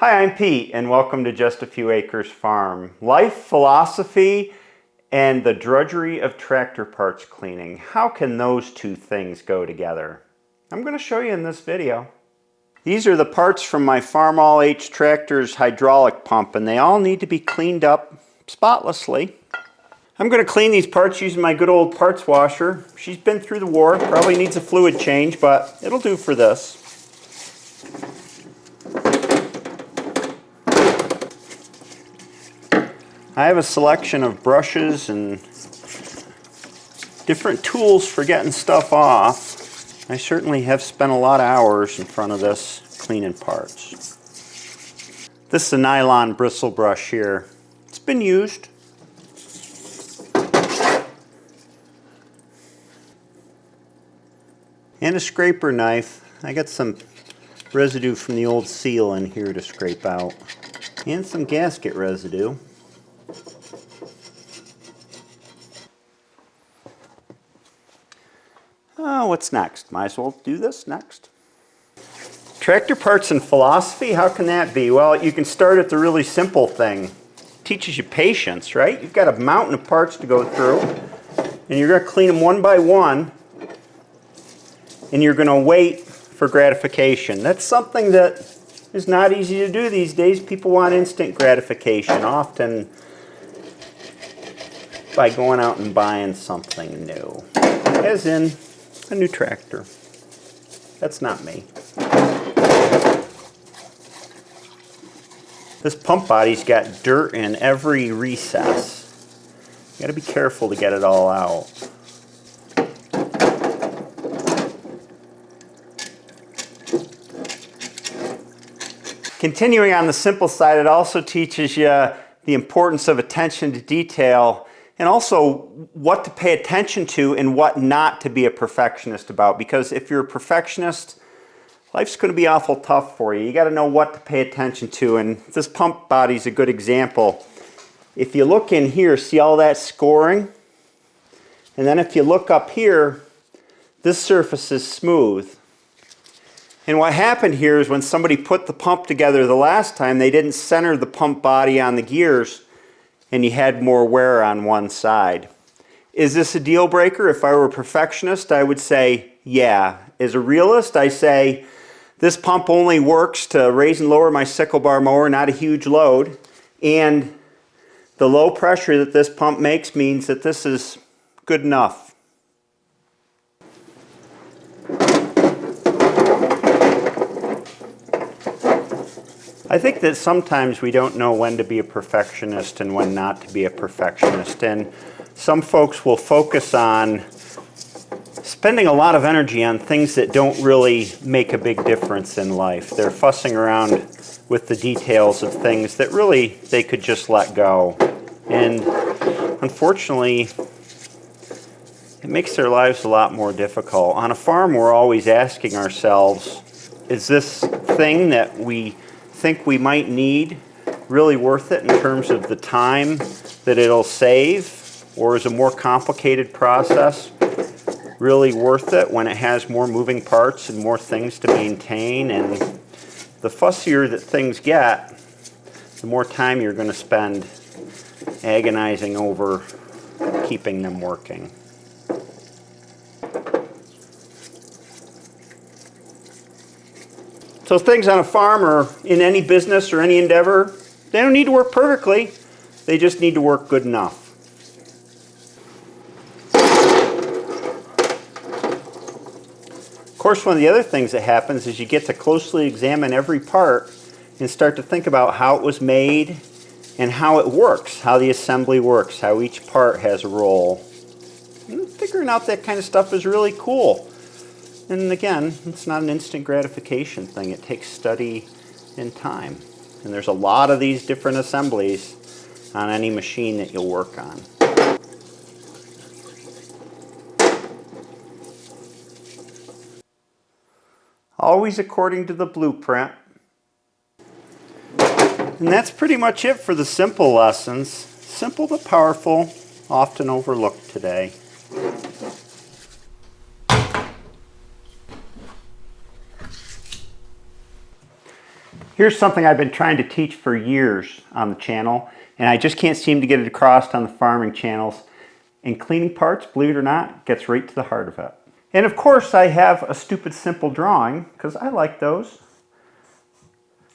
Hi, I'm Pete, and welcome to Just a Few Acres Farm. Life, philosophy, and the drudgery of tractor parts cleaning. How can those two things go together? I'm going to show you in this video. These are the parts from my Farm All H tractor's hydraulic pump, and they all need to be cleaned up spotlessly. I'm going to clean these parts using my good old parts washer. She's been through the war, probably needs a fluid change, but it'll do for this. I have a selection of brushes and different tools for getting stuff off. I certainly have spent a lot of hours in front of this cleaning parts. This is a nylon bristle brush here. It's been used. And a scraper knife. I got some residue from the old seal in here to scrape out. And some gasket residue. Oh, what's next? Might as well do this next. Tractor parts and philosophy, how can that be? Well, you can start at the really simple thing. It teaches you patience, right? You've got a mountain of parts to go through, and you're going to clean them one by one, and you're going to wait for gratification. That's something that is not easy to do these days. People want instant gratification, often by going out and buying something new, as in a new tractor. That's not me. This pump body's got dirt in every recess. You gotta be careful to get it all out. Continuing on the simple side, it also teaches you the importance of attention to detail, and also what to pay attention to and what not to be a perfectionist about. Because if you're a perfectionist, life's going to be awful tough for you. You got to know what to pay attention to, and this pump body's a good example. If you look in here, see all that scoring? And then if you look up here, this surface is smooth. And what happened here is when somebody put the pump together the last time, they didn't center the pump body on the gears, and you had more wear on one side. Is this a deal breaker? If I were a perfectionist, I would say, yeah. As a realist, I say, this pump only works to raise and lower my sickle bar mower, not a huge load. And the low pressure that this pump makes means that this is good enough. I think that sometimes we don't know when to be a perfectionist and when not to be a perfectionist. And some folks will focus on spending a lot of energy on things that don't really make a big difference in life. They're fussing around with the details of things that really they could just let go. And unfortunately, it makes their lives a lot more difficult. On a farm, we're always asking ourselves, is this thing that we think we might need really worth it in terms of the time that it'll save, or is a more complicated process really worth it when it has more moving parts and more things to maintain? And the fussier that things get, the more time you're going to spend agonizing over keeping them working. So things on a farm or in any business or any endeavor, they don't need to work perfectly. They just need to work good enough. Of course, one of the other things that happens is you get to closely examine every part and start to think about how it was made and how it works, how the assembly works, how each part has a role. And figuring out that kind of stuff is really cool. And again, it's not an instant gratification thing. It takes study and time. And there's a lot of these different assemblies on any machine that you'll work on. Always according to the blueprint. And that's pretty much it for the simple lessons. Simple but powerful, often overlooked today. Here's something I've been trying to teach for years on the channel, and I just can't seem to get it across on the farming channels. And cleaning parts, believe it or not, gets right to the heart of it. And of course I have a stupid simple drawing, because I like those.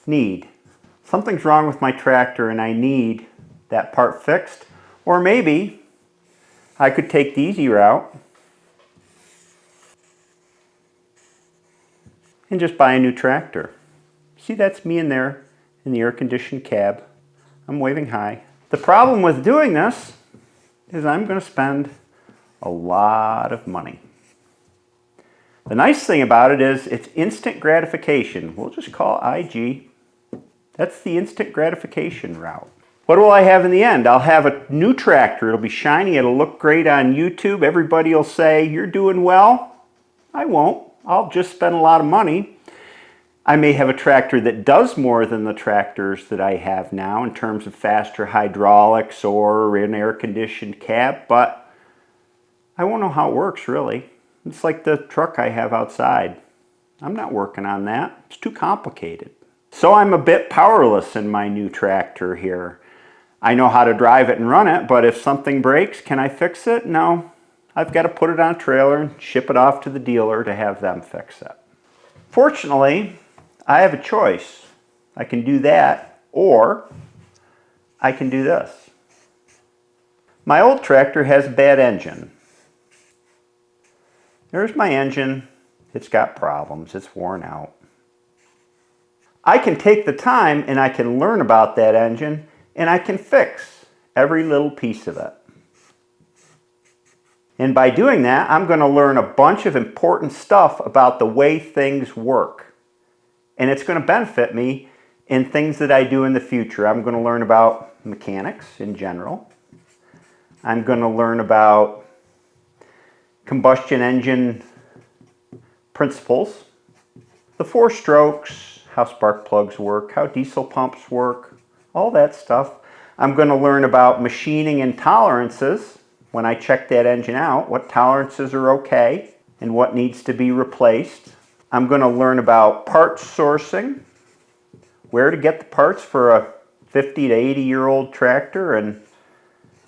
Need. Something's wrong with my tractor and I need that part fixed. Or maybe I could take the easy route and just buy a new tractor. See, that's me in there in the air-conditioned cab. I'm waving hi. The problem with doing this is I'm going to spend a lot of money. The nice thing about it is it's instant gratification. We'll just call IG. That's the instant gratification route. What will I have in the end? I'll have a new tractor. It'll be shiny. It'll look great on YouTube. Everybody will say, "You're doing well." I won't. I'll just spend a lot of money. I may have a tractor that does more than the tractors that I have now in terms of faster hydraulics or an air-conditioned cab, but I won't know how it works really. It's like the truck I have outside. I'm not working on that. It's too complicated. So I'm a bit powerless in my new tractor here. I know how to drive it and run it, but if something breaks, can I fix it? No. I've got to put it on a trailer and ship it off to the dealer to have them fix it. Fortunately, I have a choice. I can do that, or I can do this. My old tractor has a bad engine. There's my engine. It's got problems. It's worn out. I can take the time and I can learn about that engine and I can fix every little piece of it. And by doing that, I'm going to learn a bunch of important stuff about the way things work. And it's going to benefit me in things that I do in the future. I'm going to learn about mechanics in general. I'm going to learn about combustion engine principles, the 4 strokes, how spark plugs work, how diesel pumps work, all that stuff. I'm going to learn about machining and tolerances when I check that engine out, what tolerances are okay and what needs to be replaced. I'm going to learn about parts sourcing, where to get the parts for a 50 to 80-year-old tractor and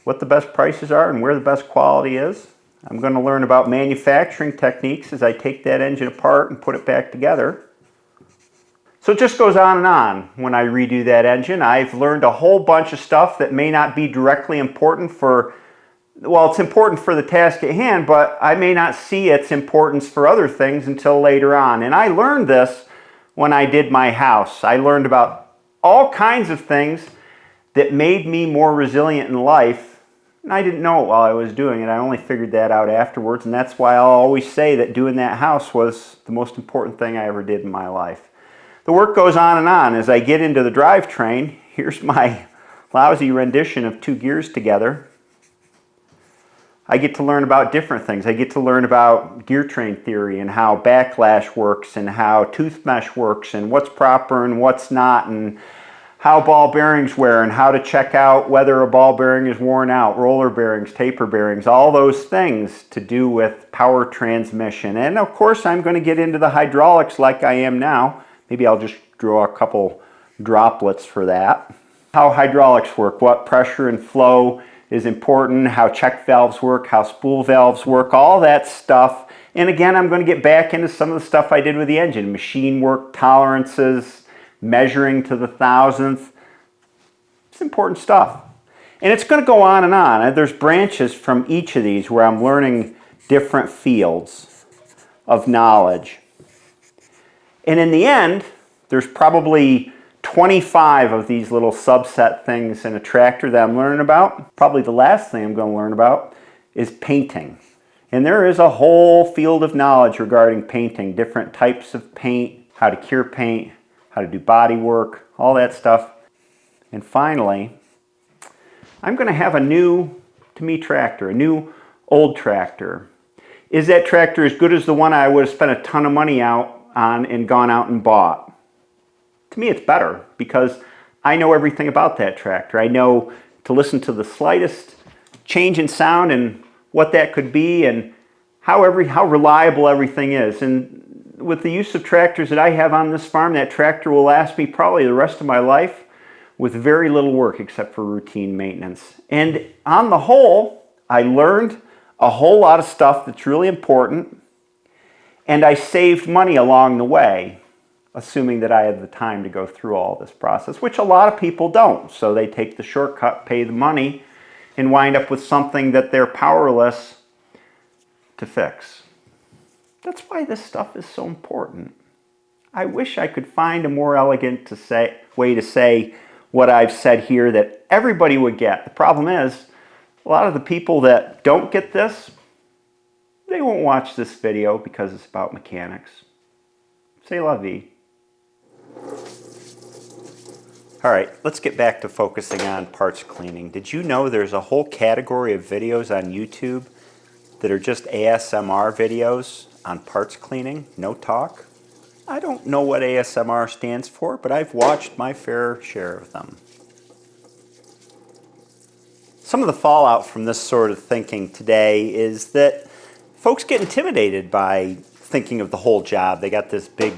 what the best prices are and where the best quality is. I'm going to learn about manufacturing techniques as I take that engine apart and put it back together. So it just goes on and on when I redo that engine. I've learned a whole bunch of stuff that may not be directly important for, well, it's important for the task at hand, but I may not see its importance for other things until later on. And I learned this when I did my house. I learned about all kinds of things that made me more resilient in life. And I didn't know it while I was doing it. I only figured that out afterwards, and that's why I'll always say that doing that house was the most important thing I ever did in my life. The work goes on and on. As I get into the drivetrain, here's my lousy rendition of 2 gears together. I get to learn about different things. I get to learn about gear train theory and how backlash works and how tooth mesh works and what's proper and what's not, and how ball bearings wear and how to check out whether a ball bearing is worn out, roller bearings, taper bearings, all those things to do with power transmission. And of course I'm going to get into the hydraulics like I am now. Maybe I'll just draw a couple droplets for that. How hydraulics work, what pressure and flow is important, how check valves work, how spool valves work, all that stuff. And again, I'm going to get back into some of the stuff I did with the engine, machine work, tolerances, measuring to the thousandth. It's important stuff. And it's going to go on and on. There's branches from each of these where I'm learning different fields of knowledge. And in the end, there's probably 25 of these little subset things in a tractor that I'm learning about. Probably the last thing I'm going to learn about is painting. And there is a whole field of knowledge regarding painting, different types of paint, how to cure paint, how to do body work, all that stuff. And finally, I'm going to have a new, to me, tractor, a new old tractor. Is that tractor as good as the one I would have spent a ton of money out on and gone out and bought? To me, it's better because I know everything about that tractor. I know to listen to the slightest change in sound and what that could be and how reliable everything is. And with the use of tractors that I have on this farm, that tractor will last me probably the rest of my life with very little work except for routine maintenance. And on the whole, I learned a whole lot of stuff that's really important, and I saved money along the way, assuming that I had the time to go through all this process, which a lot of people don't. So they take the shortcut, pay the money, and wind up with something that they're powerless to fix. That's why this stuff is so important. I wish I could find a more elegant way to say what I've said here that everybody would get. The problem is, a lot of the people that don't get this, they won't watch this video because it's about mechanics. C'est la vie. All right, let's get back to focusing on parts cleaning. Did you know there's a whole category of videos on YouTube that are just ASMR videos on parts cleaning, no talk? I don't know what ASMR stands for, but I've watched my fair share of them. Some of the fallout from this sort of thinking today is that folks get intimidated by thinking of the whole job. They got this big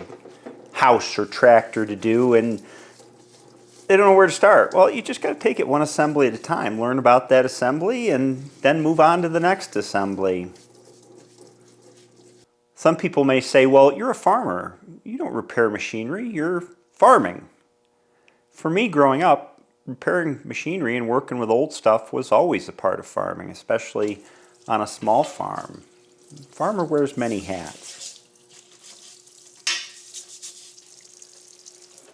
house or tractor to do, and they don't know where to start. Well, you just got to take it one assembly at a time. Learn about that assembly and then move on to the next assembly. Some people may say, well, you're a farmer. You don't repair machinery, you're farming. For me, growing up, repairing machinery and working with old stuff was always a part of farming, especially on a small farm. Farmer wears many hats.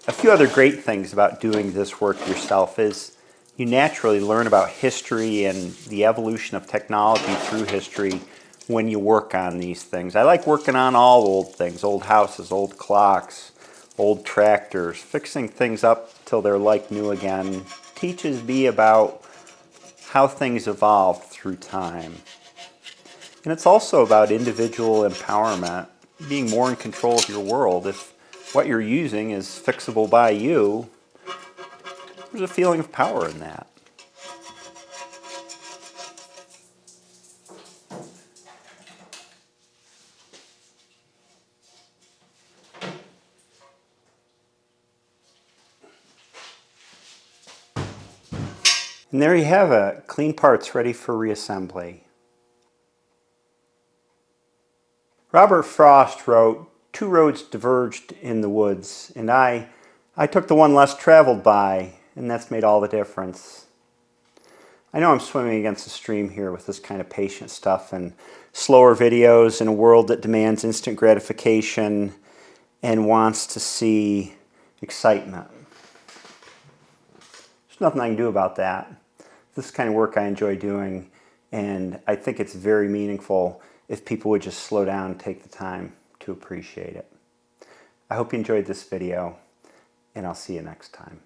A few other great things about doing this work yourself is you naturally learn about history and the evolution of technology through history when you work on these things. I like working on all old things, old houses, old clocks, old tractors. Fixing things up till they're like new again teaches me about how things evolved through time. And it's also about individual empowerment, being more in control of your world. If what you're using is fixable by you, there's a feeling of power in that. And there you have it, clean parts ready for reassembly. Robert Frost wrote, "Two roads diverged in the woods, and I took the one less traveled by, and that's made all the difference." I know I'm swimming against the stream here with this kind of patient stuff and slower videos in a world that demands instant gratification and wants to see excitement. There's nothing I can do about that. This is the kind of work I enjoy doing, and I think it's very meaningful if people would just slow down and take the time to appreciate it. I hope you enjoyed this video, and I'll see you next time.